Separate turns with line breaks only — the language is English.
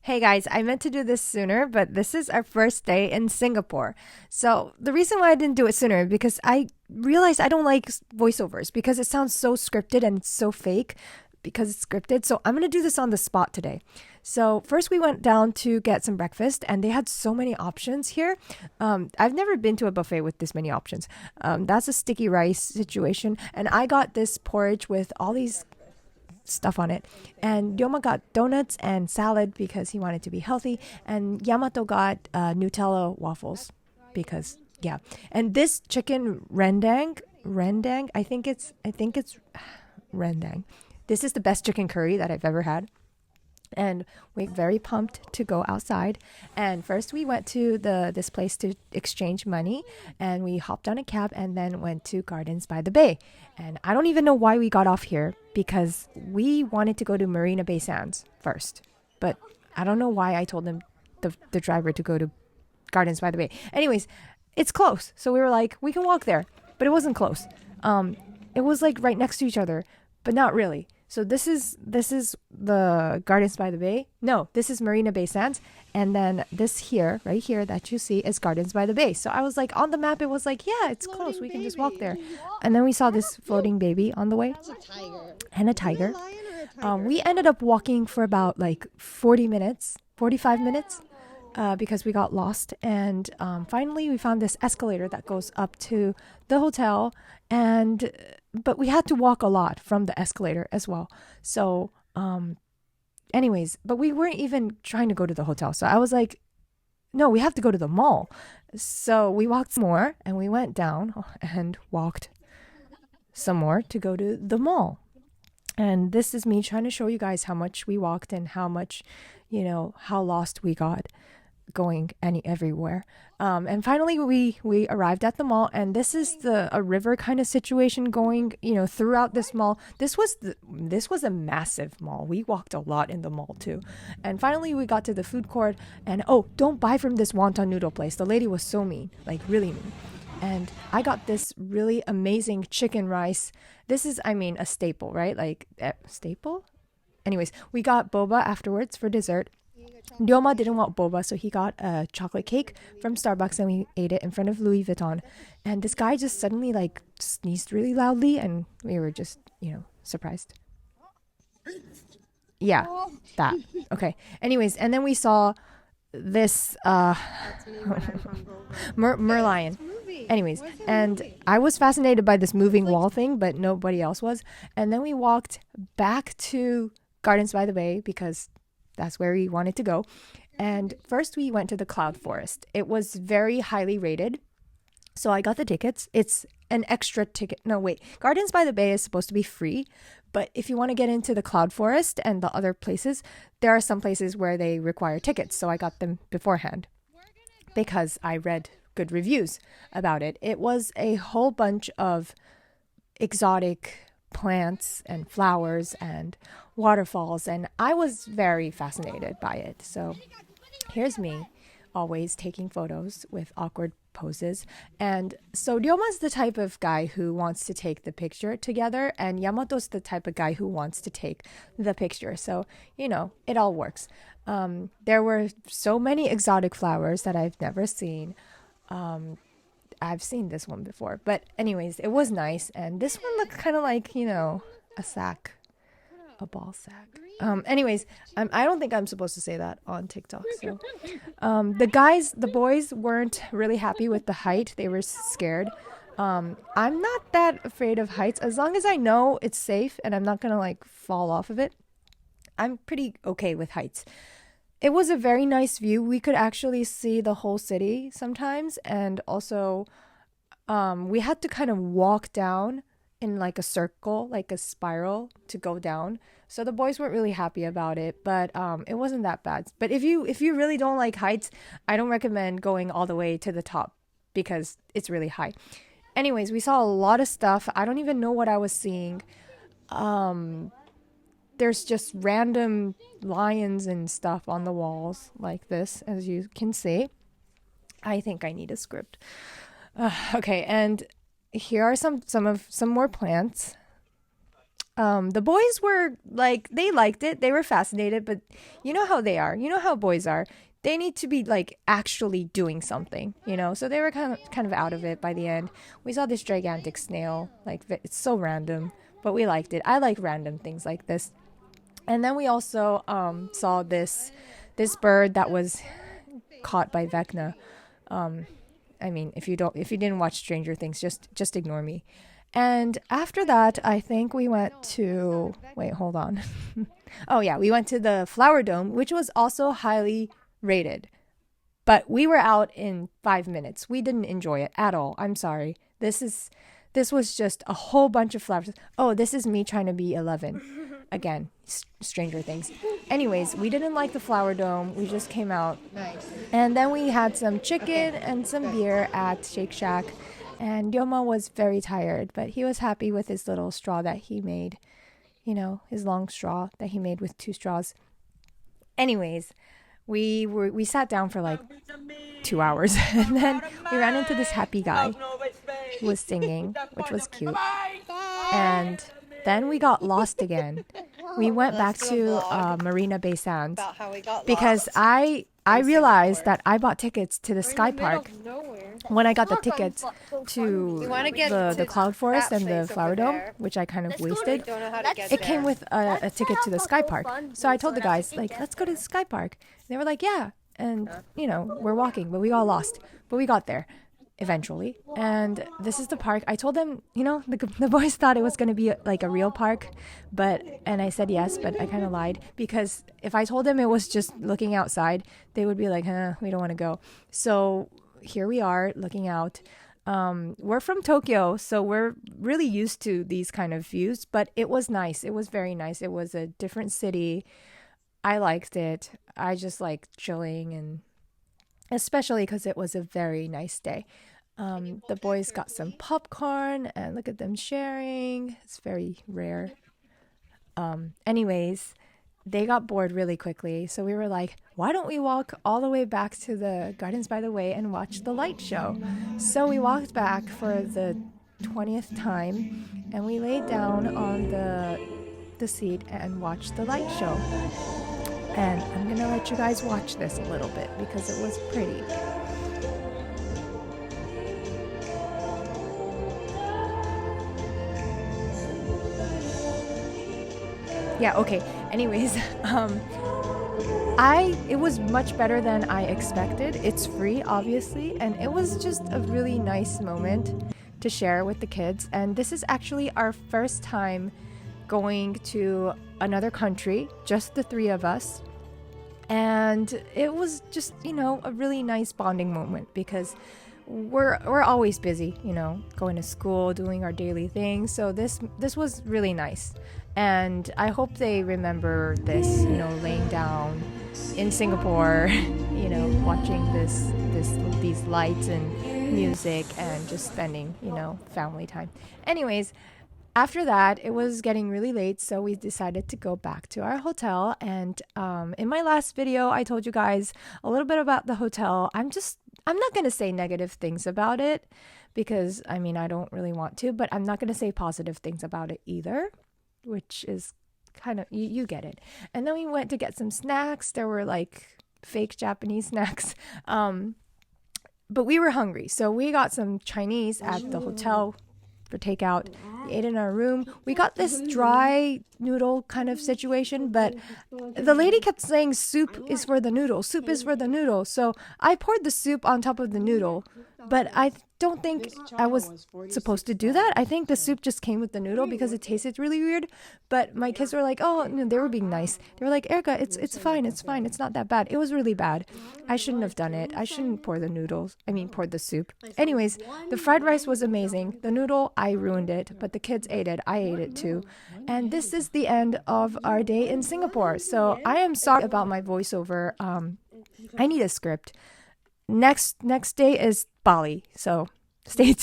Hey guys, I meant to do this sooner, but this is our first day in Singapore. So, the reason why I didn't do it sooner because I realized I don't like voiceovers because it sounds so scripted and it's so fake because it's scripted. So, I'm going to do this on the spot today. So, first we went down to get some breakfast and they had so many options here. I've never been to a buffet with this many options. That's a sticky rice situation. And I got this porridge with all these stuff on it. And Ryoma got donuts and salad because he wanted to be healthy. And Yamato got Nutella waffles because yeah. And this chicken rendang, I think it's rendang. This is the best chicken curry that I've ever had. And we're very pumped to go outside. And first we went to this place to exchange money, and we hopped on a cab and then went to Gardens by the Bay. And I don't even know why we got off here because we wanted to go to Marina Bay Sands first. But I don't know why I told them the driver to go to Gardens by the Bay. Anyways, it's close. So we were like, we can walk there. But it wasn't close. It was like right next to each other, but not really. So this is the Gardens by the Bay. No, this is Marina Bay Sands. And then this here, right here that you see is Gardens by the Bay. So I was like, on the map, it was like, yeah, it's close. We can just walk there. And then we saw this floating baby on the way.
That's a tiger.
And a tiger. We ended up walking for about like 40 minutes, 45 minutes. Because we got lost, and finally we found this escalator that goes up to the hotel, but we had to walk a lot from the escalator as well. So anyways, but we weren't even trying to go to the hotel, so I was like, no, we have to go to the mall. So we walked some more and we went down and walked some more to go to the mall. And this is me trying to show you guys how much we walked and how much, how lost we got going everywhere. And finally we arrived at the mall, and this is a river kind of situation going, throughout this mall. This was a massive mall. We walked a lot in the mall too. And finally we got to the food court, and don't buy from this wonton noodle place. The lady was so mean, like really mean. And I got this really amazing chicken rice. This is, a staple, right? Like, staple? Anyways, we got boba afterwards for dessert. Ryoma didn't want boba, so he got a chocolate cake from Starbucks, and we ate it in front of Louis Vuitton. And this guy just suddenly, sneezed really loudly, and we were just, surprised. Yeah, that. Okay. Anyways, and then we saw this merlion. Anyways, and I was fascinated by this moving wall thing, but nobody else was. And then we walked back to Gardens by the Bay because that's where we wanted to go. And first we went to the Cloud Forest. It was very highly rated. So I got the tickets. It's an extra ticket. No, wait. Gardens by the Bay is supposed to be free. But if you want to get into the Cloud Forest and the other places, there are some places where they require tickets. So I got them beforehand because I read good reviews about it. It was a whole bunch of exotic plants and flowers and waterfalls, and I was very fascinated by it. So here's me always taking photos with awkward poses. And so Ryoma's the type of guy who wants to take the picture together, and Yamato's the type of guy who wants to take the picture. So, it all works. There were so many exotic flowers that I've never seen. I've seen this one before, but anyways, it was nice. And this one looked kind of like, a sack, a ball sack. Anyways, I don't think I'm supposed to say that on TikTok. So, the boys weren't really happy with the height. They were scared. I'm not that afraid of heights as long as I know it's safe and I'm not gonna fall off of it. I'm pretty okay with heights. It was a very nice view. We could actually see the whole city sometimes. And also, we had to kind of walk down in a circle, like a spiral to go down. So the boys weren't really happy about it, but it wasn't that bad. But if you really don't like heights, I don't recommend going all the way to the top because it's really high. Anyways, we saw a lot of stuff. I don't even know what I was seeing. There's just random lions and stuff on the walls like this, as you can see. I think I need a script. Okay, and here are some more plants. The boys were like, they liked it. They were fascinated, but you know how they are. You know how boys are. They need to be like actually doing something, you know? So they were kind of out of it by the end. We saw this gigantic snail. Like, it's so random, but we liked it. I like random things like this. And then we also saw this bird that was caught by Vecna. I mean, if you didn't watch Stranger Things, just ignore me. And after that, I think we went to, wait, hold on. Oh yeah, we went to the Flower Dome, which was also highly rated. But we were out in 5 minutes. We didn't enjoy it at all. I'm sorry. This was just a whole bunch of flowers. Oh, this is me trying to be 11. Again, Stranger Things. Anyways, we didn't like the Flower Dome. We just came out.
Nice.
And then we had some chicken and some beer at Shake Shack. And Yoma was very tired, but he was happy with his little straw that he made. You know, his long straw that he made with 2 straws. Anyways, we sat down for like 2 hours, and then we ran into this happy guy who was singing, which was cute. And then we got lost again. We went back to Marina Bay Sands because I realized that I bought tickets to the Sky Park when I got the tickets to the Cloud Forest and the Flower Dome, which I kind of wasted. It came with a ticket to the Sky Park. So I told the guys, like, let's go to the Sky Park. They were like, yeah. And, you know, we're walking, but we got lost. But we got there eventually. And this is the park. I told them, you know, the boys thought it was going to be like a real park. And I said yes, but I kind of lied. Because if I told them it was just looking outside, they would be like, we don't want to go. So here we are looking out. We're from Tokyo, so we're really used to these kind of views, but it was nice. It was very nice. It was a different city. I liked it. I just liked chilling, and especially because it was a very nice day. The boys got some popcorn, and look at them sharing. It's very rare. Anyways, they got bored really quickly, so we were like, why don't we walk all the way back to the Gardens by the Bay and watch the light show? So we walked back for the 20th time, and we laid down on the seat and watched the light show. And I'm gonna let you guys watch this a little bit because it was pretty. Yeah, okay. Anyways, it was much better than I expected. It's free, obviously, and it was just a really nice moment to share with the kids. And this is actually our first time going to another country, just the 3 of us. And it was just, you know, a really nice bonding moment because we're always busy, you know, going to school, doing our daily things. So this was really nice. And I hope they remember this, you know, laying down in Singapore, you know, watching these lights and music and just spending, you know, family time. Anyways, after that, it was getting really late, so we decided to go back to our hotel. And in my last video, I told you guys a little bit about the hotel. I'm not going to say negative things about it because, I mean, I don't really want to, but I'm not going to say positive things about it either, which is kind of, you get it. And then we went to get some snacks. There were like fake Japanese snacks. But we were hungry, so we got some Chinese at the hotel for takeout. We ate in our room. We got this dry noodle kind of situation, but the lady kept saying soup is for the noodle. Soup is for the noodle. So I poured the soup on top of the noodle, but I don't think I was supposed to do that. I think the soup just came with the noodle because it tasted really weird. But my kids were like, oh, no, they were being nice. They were like, Erika, it's fine. It's fine. It's not that bad. It was really bad. I shouldn't have done it. I shouldn't pour the soup. Anyways, the fried rice was amazing. The noodle, I ruined it, but the kids ate it. I ate it too. And this is the end of our day in Singapore. So I am sorry about my voiceover. I need a script. Next day is Bali, so stay tuned.